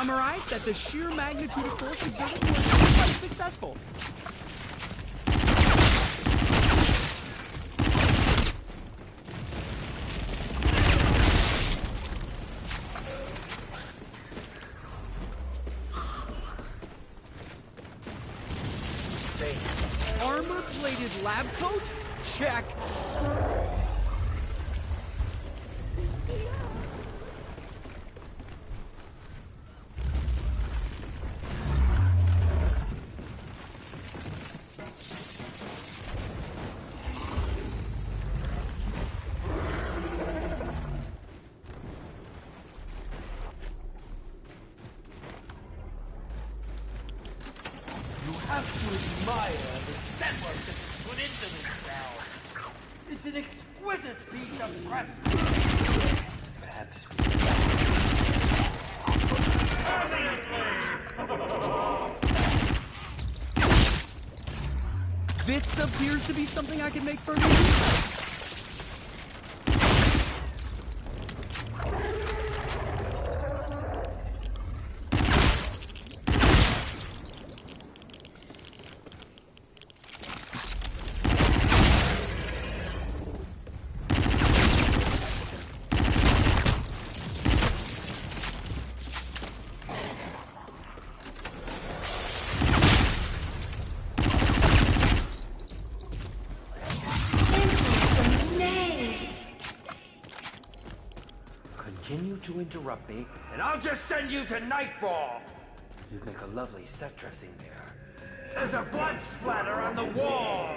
summarize that the sheer magnitude of force exerted was quite successful. Armor-plated lab coat? Check. It's an exquisite piece of craftsmanship. Perhaps This appears to be something I can make further use of. continue to interrupt me, and I'll just send you to Nightfall. You'd make a lovely set dressing there. There's a blood splatter on the wall.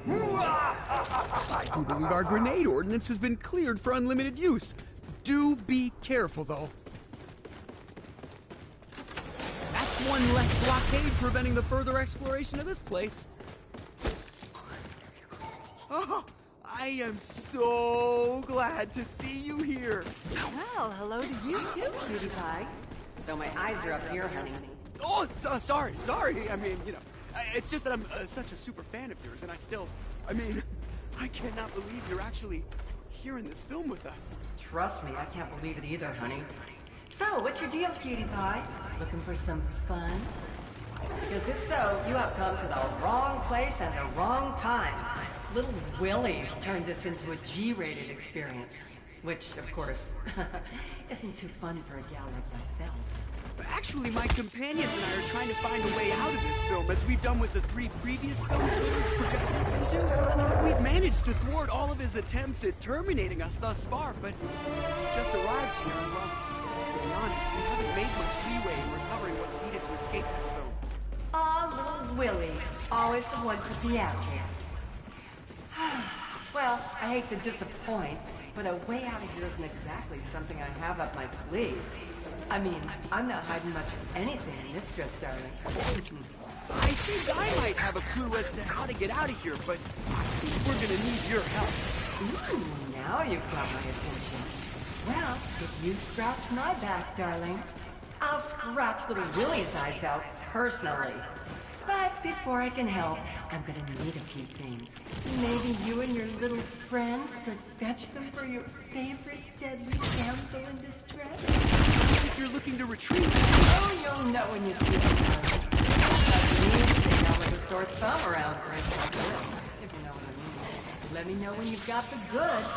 I do believe our grenade ordinance has been cleared for unlimited use. Do be careful, though. That's one less blockade preventing the further exploration of this place. Oh, I am so glad to see you here. Well, hello to you too, cutie pie. Though my eyes are up here, honey. Oh, sorry. I mean, you know, it's just that I'm such a super fan of yours, and I cannot believe you're actually here in this film with us. Trust me, I can't believe it either, honey. So, what's your deal, cutie pie? Looking for some fun? Because if so, you have come to the wrong place and the wrong time. Little Willie turned this into a G-rated experience. Which, of course, isn't too fun for a gal like myself. Actually, my companions and I are trying to find a way out of this film, as we've done with the 3 previous films Willie's projected us into. We've managed to thwart all of his attempts at terminating us thus far, but just arrived here, and well, to be honest, we haven't made much leeway in recovering what's needed to escape this film. Aw, little Willie. Always the one for the outcast. Well, I hate to disappoint, but a way out of here isn't exactly something I have up my sleeve. I mean, I'm not hiding much of anything in this dress, darling. I think I might have a clue as to how to get out of here, but I think we're gonna need your help. Ooh, now you've got my attention. Well, if you scratch my back, darling, I'll scratch little Willie's eyes out personally. But before I can help, I'm gonna need a few things. Maybe you and your little friend could fetch them for your favorite deadly damsel in distress? If you're looking to retreat. Oh, you'll know when you see them. That's me sitting out with a sore thumb around for it like this, if you know what I mean. Let me know when you've got the goods.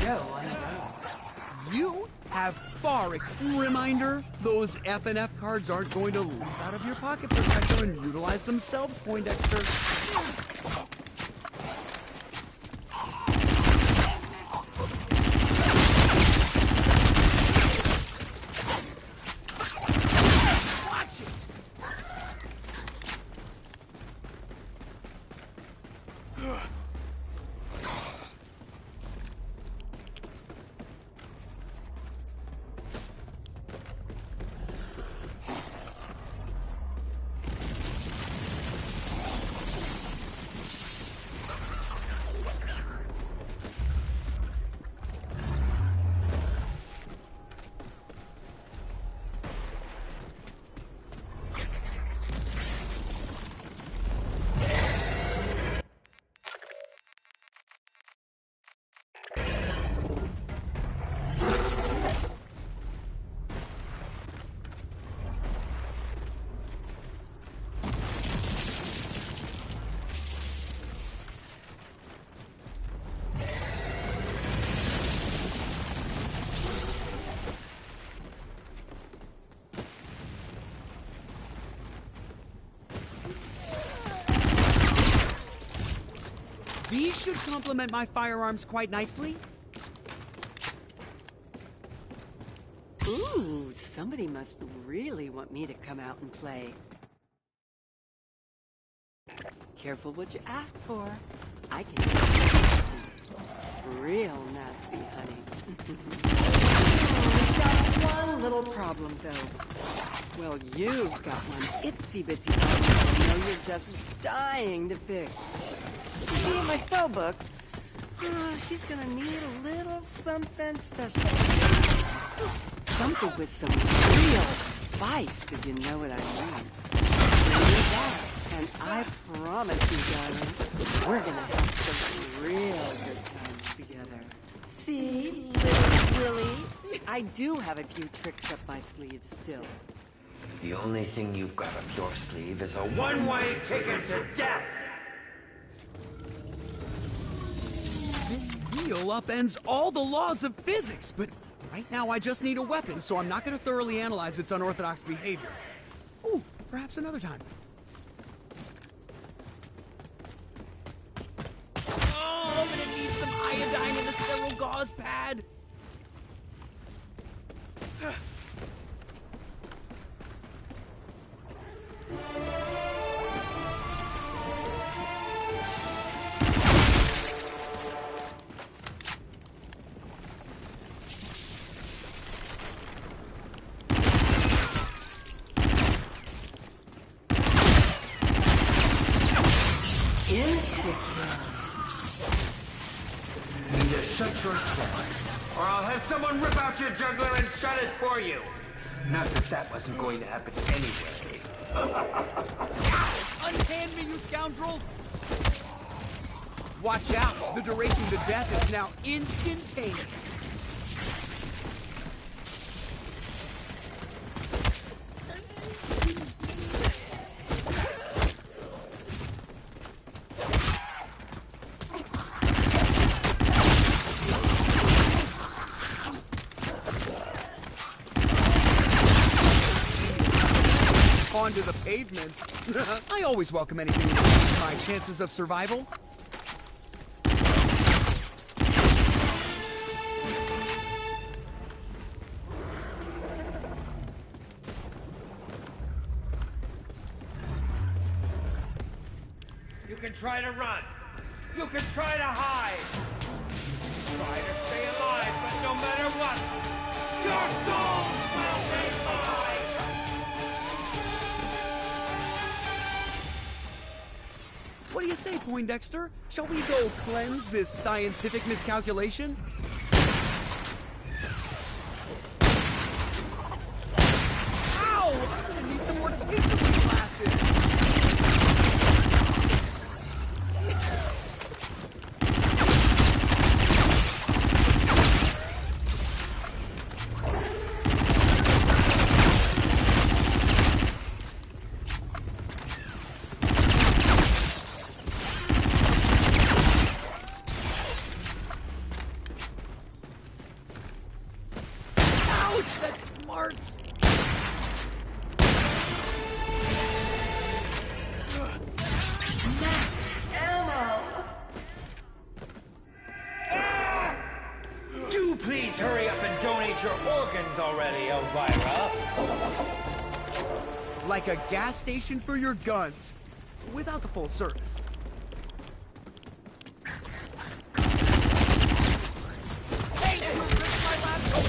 Go on go. You have reminder, those F and F cards aren't going to leap out of your pocket protector and utilize themselves, Poindexter. These should complement my firearms quite nicely. Ooh, somebody must really want me to come out and play. Careful what you ask for. I can get real nasty, honey. We've got one little problem, though. Well, you've got one itsy-bitsy problem that I know you're just dying to fix. You see, in my spell book, she's gonna need a little something special. Something with some real spice, if you know what I mean. Do that, and I promise you, darling, we're gonna have some real good times together. See, little Willie, I do have a few tricks up my sleeve still. The only thing you've got up your sleeve is a one-way ticket to death! This wheel upends all the laws of physics, but right now I just need a weapon, so I'm not going to thoroughly analyze its unorthodox behavior. Ooh, perhaps another time. Oh, I'm gonna need some iodine in the sterile gauze pad. Either shut your trap, or I'll have someone rip out your jugular and shut it for you. Not that that wasn't going to happen anyway. Unhand me, you scoundrel! Watch out, the duration to death is now instantaneous. Onto the pavement. I always welcome anything to increase my chances of survival. You can try to run. You can try to hide. You can try to stay alive, but no matter what, your souls will be mine! What do you say, Poindexter? Shall we go cleanse this scientific miscalculation? Ow! I'm gonna need some more tickling glasses! Please hurry up and donate your organs already, Elvira. Like a gas station for your guns, without the full service. Hey, you ripped my laptop!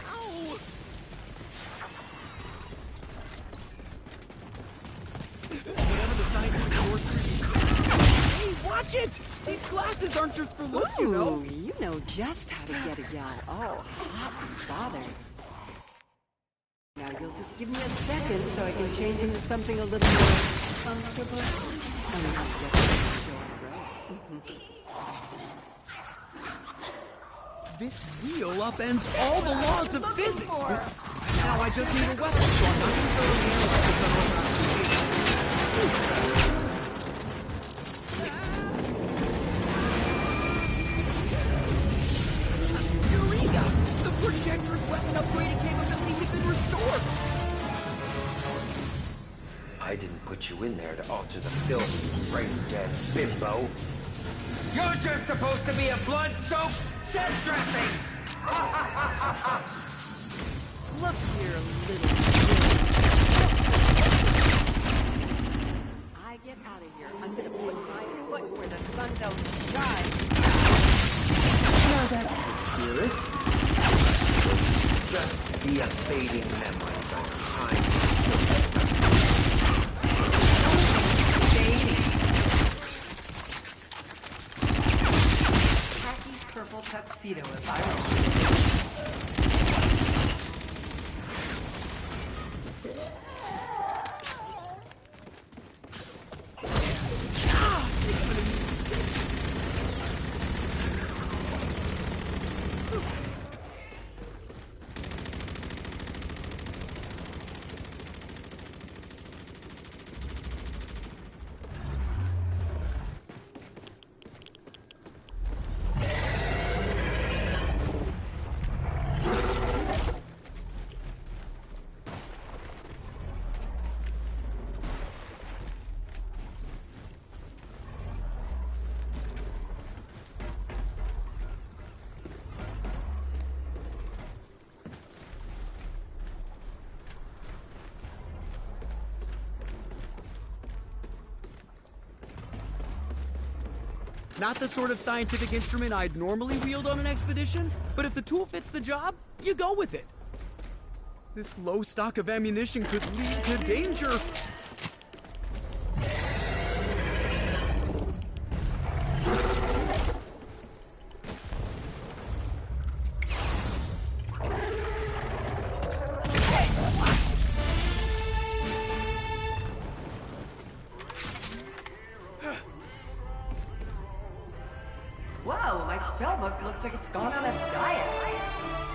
Ow! Whatever the scientific sorcery. Hey, watch it! These glasses aren't just for looks, you know. Ooh, you know just how to get a gal all hot and bothered. Now you'll just give me a second so I can change into something a little more comfortable. And we can get this show on the road. This wheel upends all the laws of physics. But now I just need a weapon, so I'm not going to thoroughly analyze this unorthodox behavior. Eureka! The projector's weapon upgrading capabilities have been restored! I didn't put you in there to alter the film, you brain-dead bimbo. You're just supposed to be a blood-soaked set dressing! Look here, little I get out of here. I'm gonna put my foot where the sun don't shine. Now that's the spirit. Just be a fading memory of time. Shady. Khaki purple tuxedo if I were. Not the sort of scientific instrument I'd normally wield on an expedition, but if the tool fits the job, you go with it. This low stock of ammunition could lead to danger. Whoa, my spellbook looks like it's gone on a diet.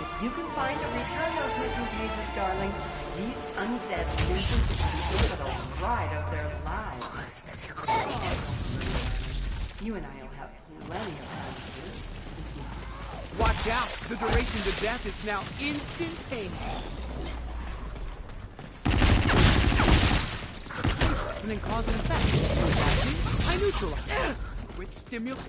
If you can find a return those missing pages, darling, these undead nuisance people for the ride of their lives. You and I will have plenty of time to do it. Watch out, the duration to death is now instantaneous. And then cause and effect. I neutralize. With stimulus.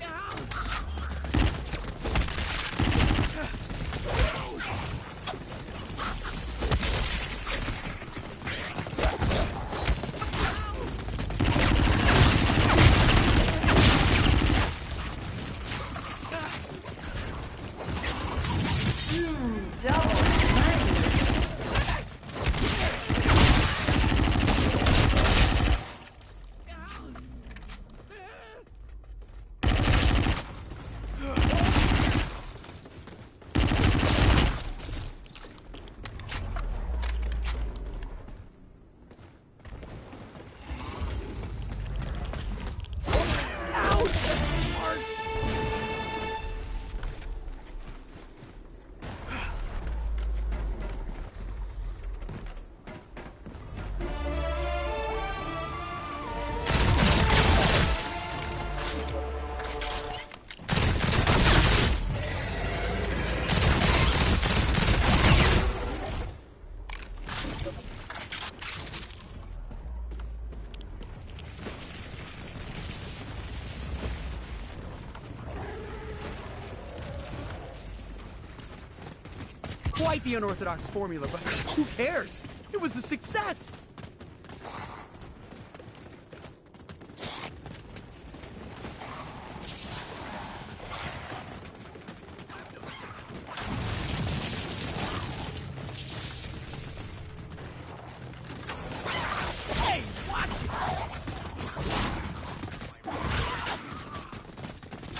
Quite the unorthodox formula, but who cares? It was a success! Hey, watch it!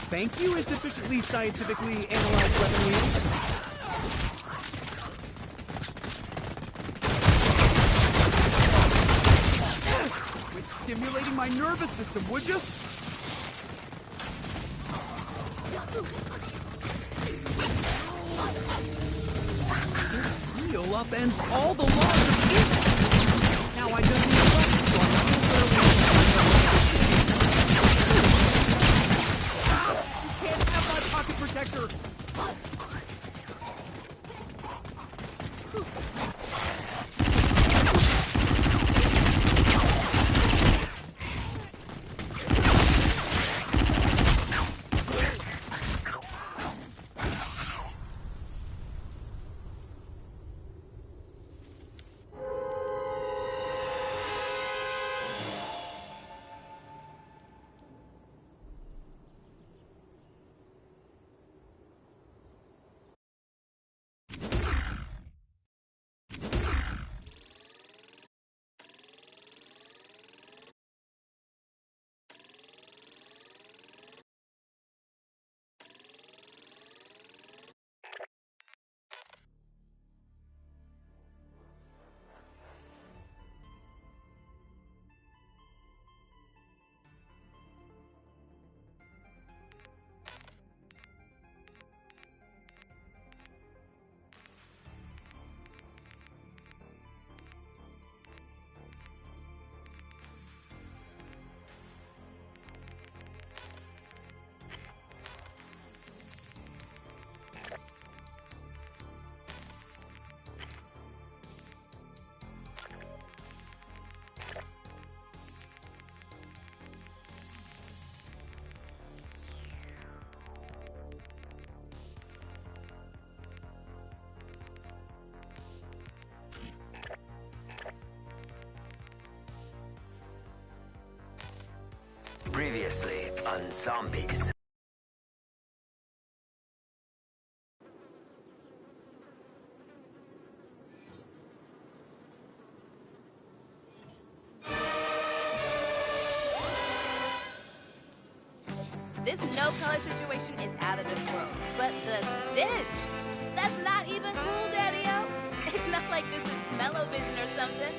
Thank you, insufficiently scientifically analyzed weapon wheels. Stimulating my nervous system, would you? This wheel upends all the laws of physics. Now I just need a You can't have my pocket protector. previously on Zombies. This no-color situation is out of this world. But the stench! That's not even cool, Daddy-O! It's not like this is smell-o-vision or something.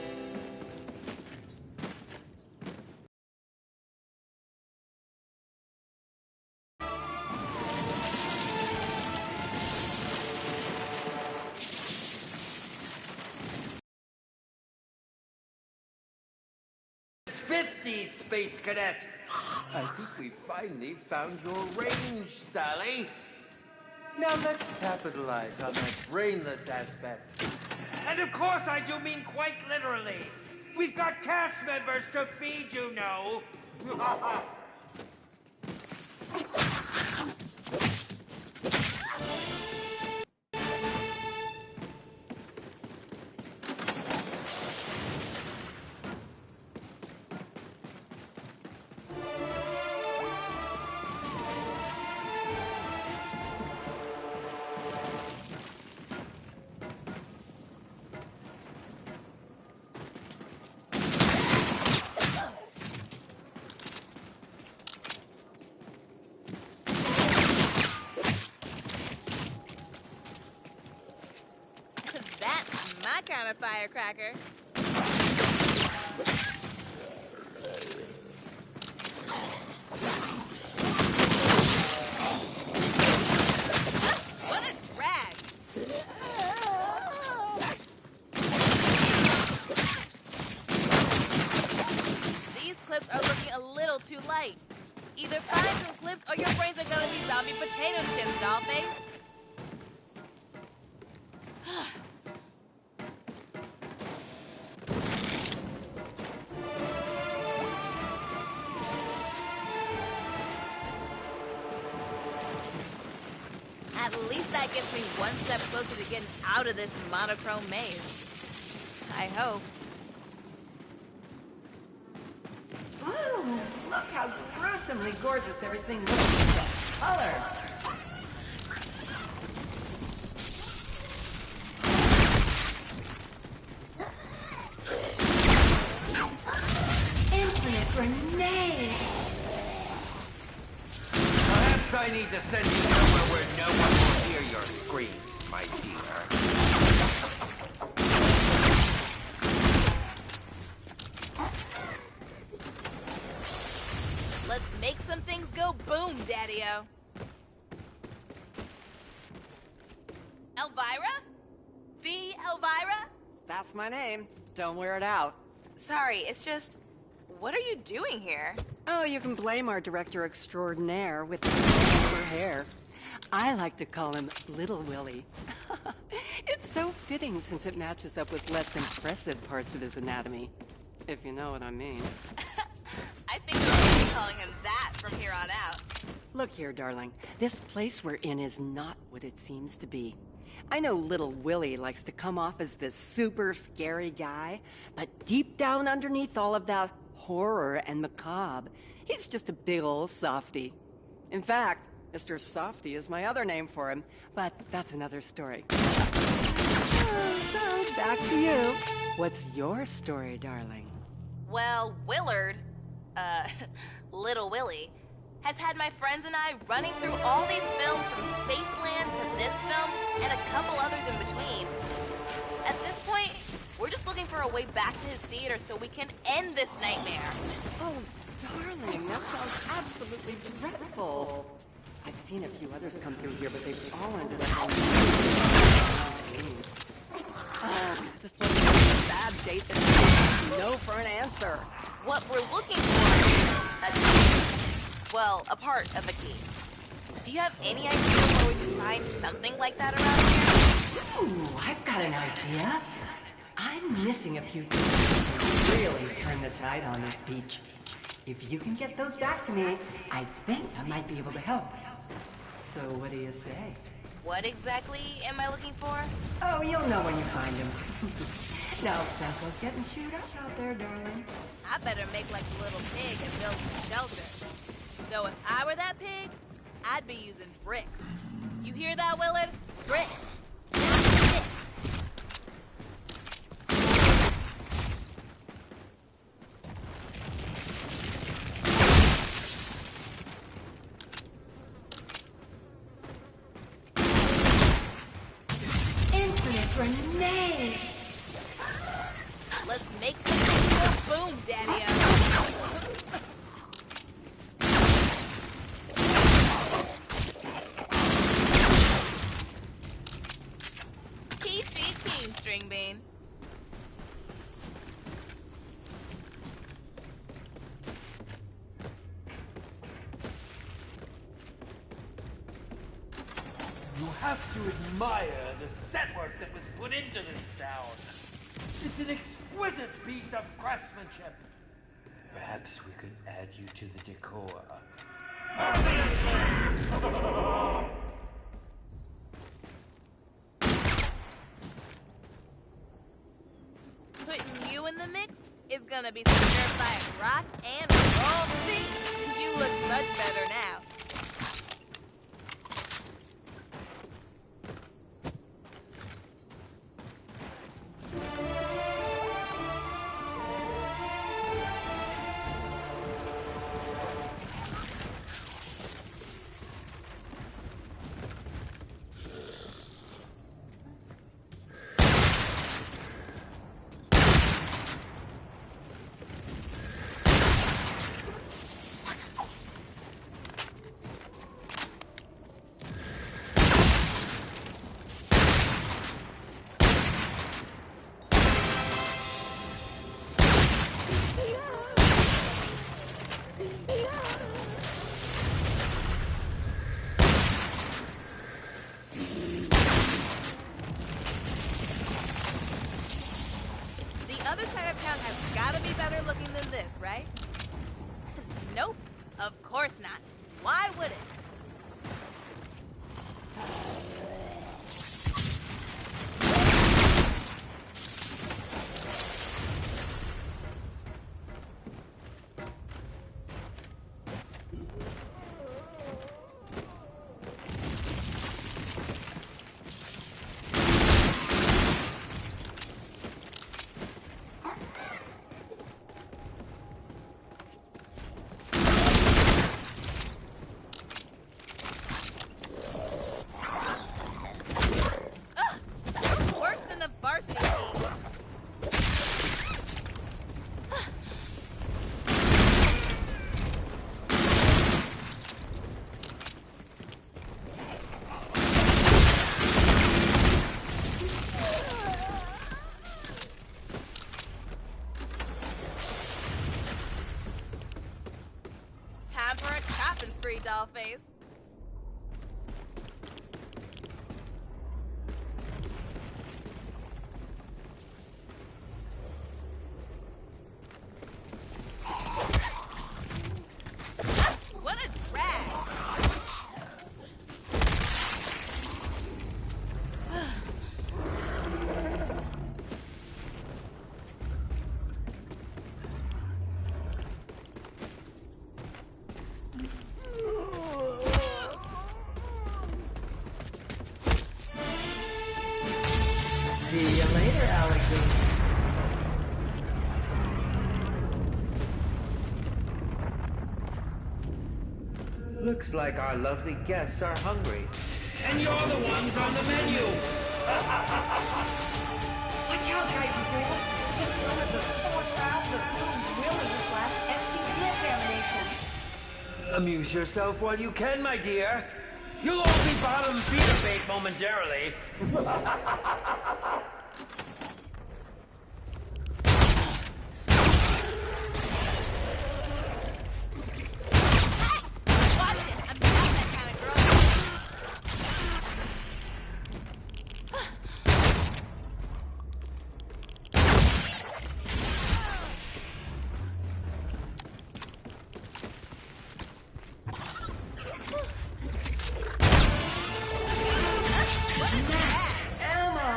'50s, Space Cadet! I think we finally found your range, Sally. Now let's capitalize on that brainless aspect. And of course I do mean quite literally. We've got cast members to feed, you know. That's my kind of firecracker. What a drag! These clips are looking a little too light. Either find some clips or your brains are gonna be zombie potato chips, dollface. At least that gets me one step closer to getting out of this monochrome maze. I hope. Ooh, look how gruesomely gorgeous everything looks with that color. Infinite grenade! Perhaps I need to send you somewhere where no one will hear your screams, my dear. Let's make some things go boom, Daddy-O. Elvira? The Elvira? That's my name. Don't wear it out. Sorry, it's just... What are you doing here? Oh, you can blame our director extraordinaire with the silver hair. I like to call him Little Willie. It's so fitting since it matches up with less impressive parts of his anatomy. If you know what I mean. I think we'll be calling him that from here on out. Look here, darling. This place we're in is not what it seems to be. I know Little Willie likes to come off as this super scary guy, but deep down underneath all of that horror and macabre, he's just a big old softy. In fact, Mr. Softy is my other name for him, but that's another story. So, back to you. What's your story, darling? Well, Willard, Little Willie, has had my friends and I running through all these films from Spaceland to this film and a couple others in between. At this point, we're just looking for a way back to his theater so we can end this nightmare. Oh, darling, that sounds absolutely dreadful. I've seen a few others come through here, but they've all ended up on this place is a bad date that no for an answer. What we're looking for is a key. Well, a part of a key. Do you have any idea where we can find something like that around here? Ooh, I've got an idea. I'm missing a few things to really turn the tide on this beach. If you can get those back to me, I think I might be able to help. So what do you say? What exactly am I looking for? Oh, you'll know when you find him. Now, Franco's getting chewed up out there, darling. I better make like a little pig and build some shelter. So if I were that pig, I'd be using bricks. You hear that, Willard? Bricks. Not sticks. Infinite grenade! Let's make some boom, Daddy-o. Peachy keen, String Bean. You have to admire the set work that was put into this town. It's an exquisite piece of craftsmanship. Perhaps we could add you to the decor. Putting you in the mix is gonna be some certified rock and roll. See, you look much better now. Other side of town has gotta be better looking than this, right? Nope, of course not. Why would it? Time for a chopping spree, Dollface. What a drag! See you later, alligator. Looks like our lovely guests are hungry. And you're the ones on the menu. Watch out, guys and girls. This one is a 4 trials of Films Willard's last STD examination. Amuse yourself while you can, my dear. You'll all be bottom feeder bait momentarily. Watch it! I'm not that kind of girl. What is that? Ammo!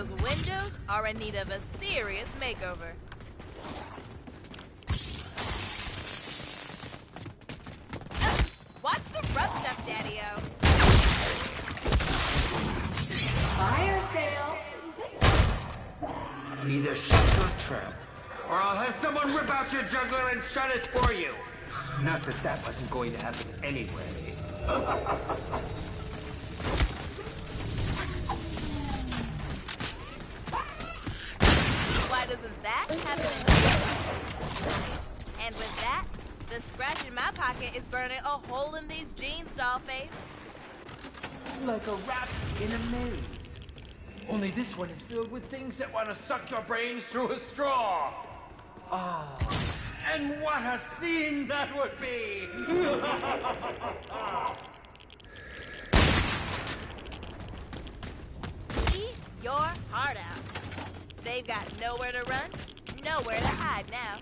Those windows are in need of a serious makeover. Watch the rough stuff, Daddy-O. Fire sale! Either shut your trap. Or I'll have someone rip out your juggler and shut it for you. Not that that wasn't going to happen anyway. Why doesn't that happen? And with that, the scratch in my pocket is burning a hole in these jeans, Dollface. Like a rat in a maze. Only this one is filled with things that want to suck your brains through a straw. Ah, and what a scene that would be! Eat your heart out. They've got nowhere to run, nowhere to hide now.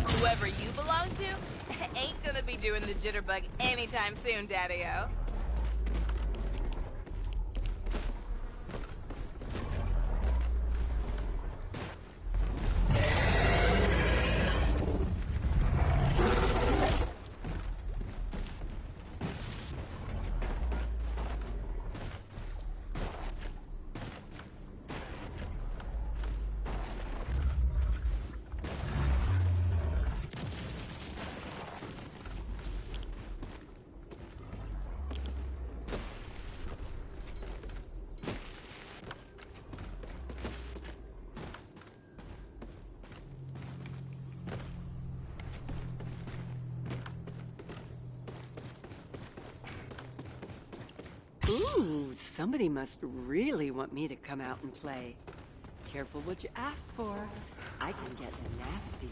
Whoever you belong to ain't gonna be doing the jitterbug anytime soon, Daddy-O. Ooh, somebody must really want me to come out and play. Careful what you ask for. I can get nasty.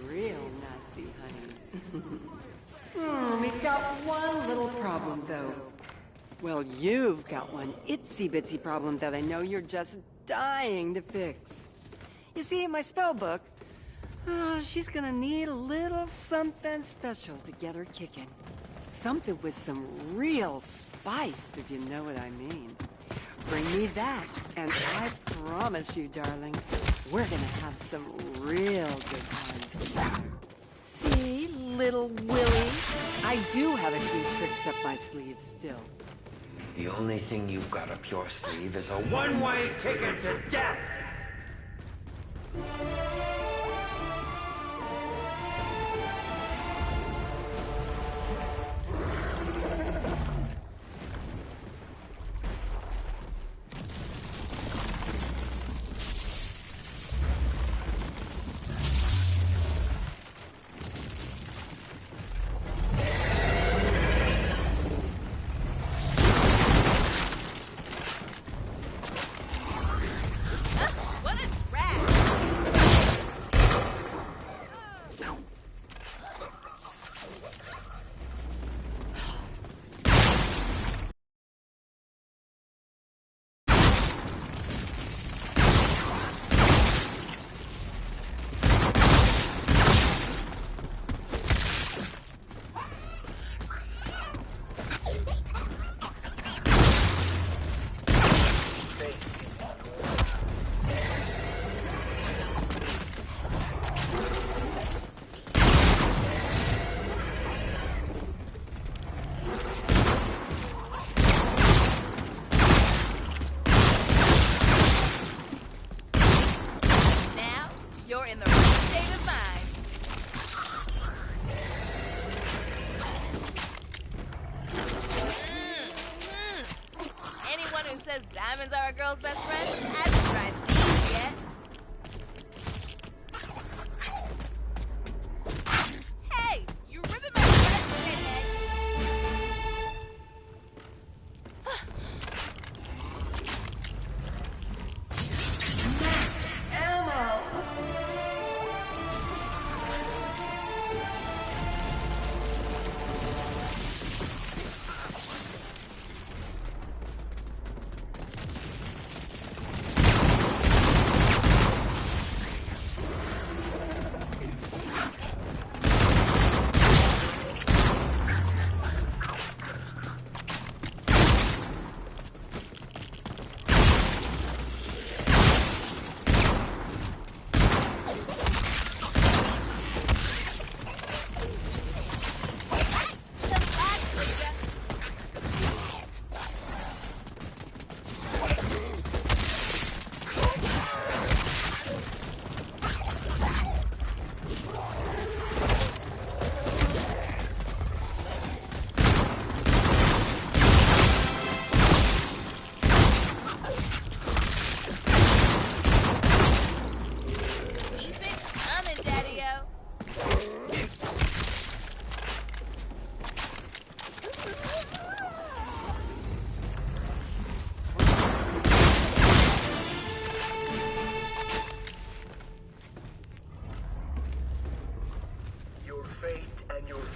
Real nasty, honey. We've got one little problem, though. Well, you've got one itsy-bitsy problem that I know you're just dying to fix. You see, in my spell book, she's gonna need a little something special to get her kicking. Something with some real spice, if you know what I mean. Bring me that, and I promise you, darling, we're gonna have some real good times together. See, little Willie? I do have a few tricks up my sleeve still. The only thing you've got up your sleeve is a One-way ticket to death! What a rat! Now, you're in the right state of mind. Anyone who says diamonds are a girl's best friend hasn't tried these yet. Hey, you're ripping my dress, shithead.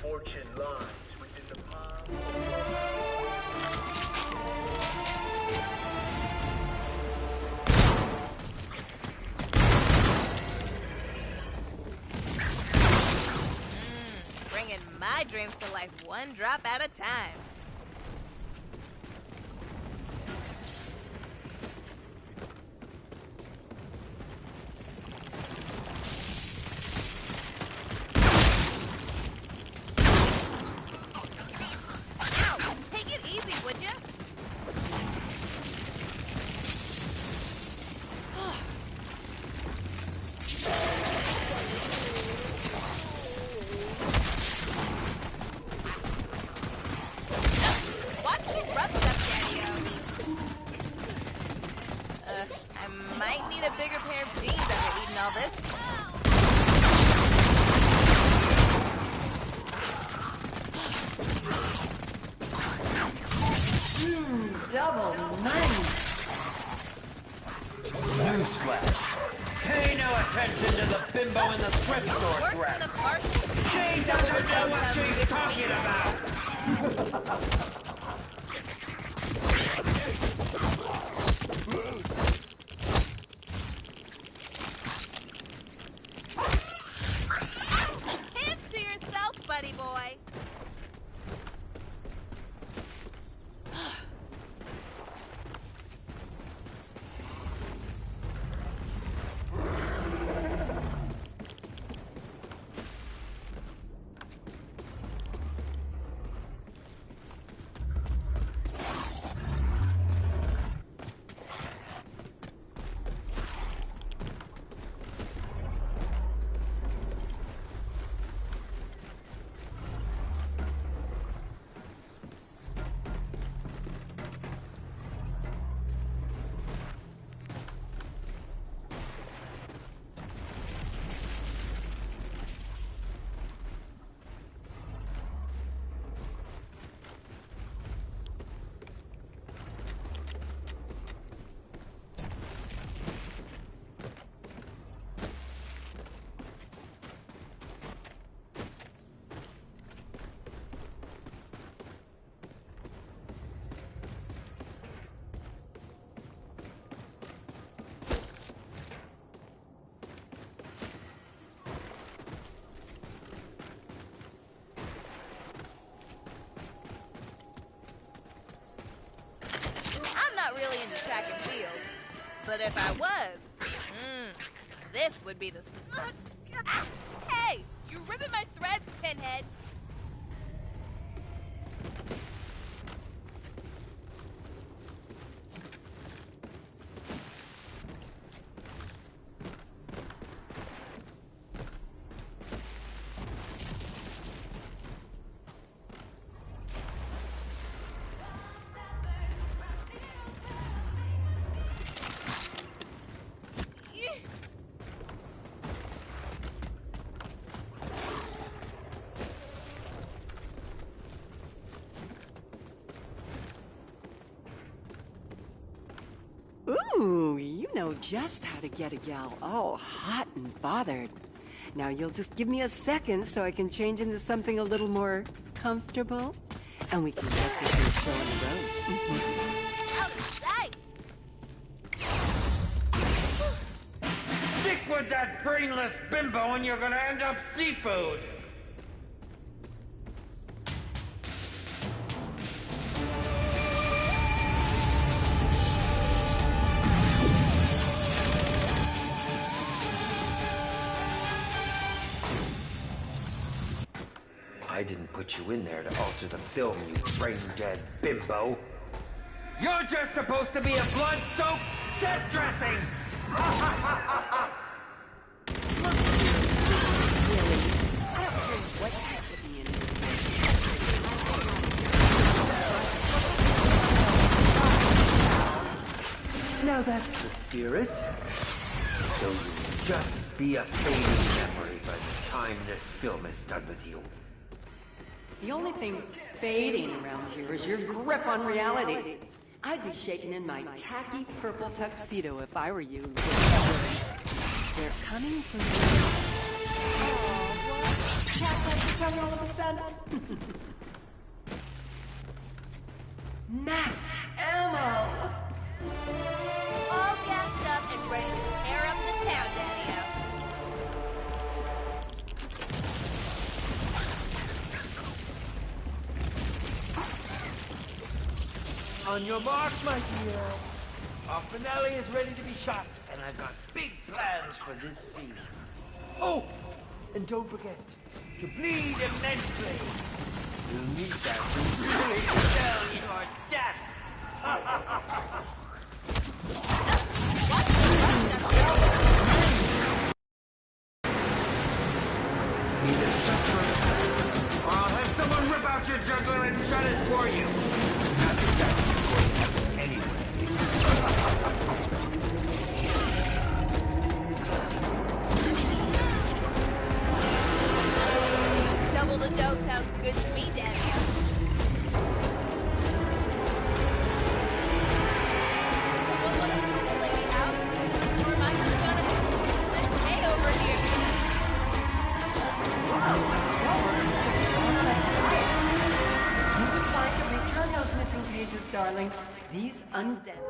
fortune lies within the palm. Bringing my dreams to life one drop at a time. Ow! Take it easy, would ya? Watch me rough stuff, Daddy-o. I might need a bigger pair of jeans after eating all this. Double nice. Newsflash. Pay no attention to the bimbo in the thrift store Worse than dress. the parsnip. She doesn't know what she's talking about. Hands to yourself, buddy boy. I'm not really into track and field, but if I was, this would be the... Ah, hey, you ripping my threads, Pinhead. Ooh, you know just how to get a gal all hot and bothered. Now you'll just give me a second so I can change into something a little more comfortable, and we can get this show on the road. Out of sight. Stick with that brainless bimbo and you're gonna end up seafood. I didn't put you in there to alter the film, you brain-dead bimbo. You're just supposed to be a blood-soaked set dressing! What type of being? Now that's the spirit. So you'll just be a fading memory by the time this film is done with you. The only thing fading around here is your grip on reality. I'd be shaking in my tacky purple tuxedo if I were you. They're coming for you. Cats like to coming all of a sudden? Max ammo! All gassed up and ready to tear up the town, Daddy-O. On your mark, my dear. Our finale is ready to be shot, and I've got big plans for this scene. Oh, and don't forget to bleed immensely. You'll need that to really sell your death. Need a shotgun? Or I'll have someone rip out your jugular and shut it for you. Not that that's going to happen anyway. Double the dough sounds good to me, Daddy-O. Someone want to help the lady out? Or am I just gonna stay over here? You can find to return those missing pages, darling. These undead.